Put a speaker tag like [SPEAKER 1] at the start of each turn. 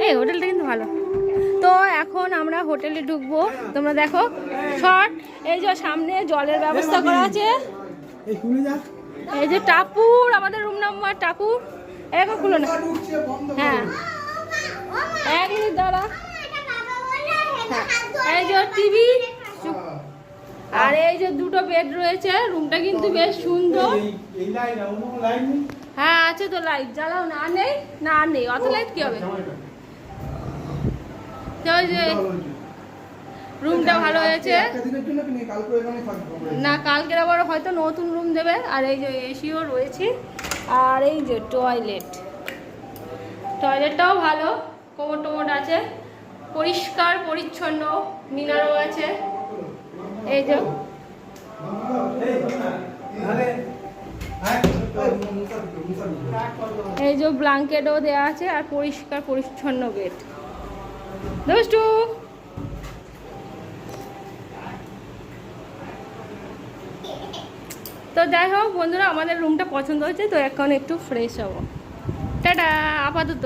[SPEAKER 1] এই হোটেলটা কিন্তু ভালো। তো এখন আমরা হোটেলে ঢুকবো, তোমরা দেখো শর্ট। এই যে সামনে জলের ব্যবস্থা করা আছে, এই যে টাপুর, আমাদের রুম নাম্বার টাপুর। এখন খুলো না, হ্যাঁ এক মিনিট দাঁড়া। এই যে টিভি, আর এই যে দুটো বেড রয়েছে। রুমটা কিন্তু বেশ সুন্দর। হ্যাঁ আছে তো, লাইট জ্বালাও না। আর নেই না, আর নেই, অত লাইট কি হবে। যে রুমটা ভালো হয়েছে না, কালকের আবার হয়তো নতুন রুম দেবে। আর এই যে এসিও রয়েছে, আর এই যে টয়লেটটাও ভালো, কোমর টোমর আছে, পরিষ্কার পরিচ্ছন্ন, মিনারও আছে। এই যে এই যে ব্ল্যাঙ্কেটও দেওয়া আছে, আর পরিষ্কার পরিচ্ছন্ন বেড। দুষ্টু তো যাই হোক বন্ধুরা, আমাদের রুমটা পছন্দ হয়েছে, তো এখন একটু ফ্রেশ হবো। টাটা আপাতত।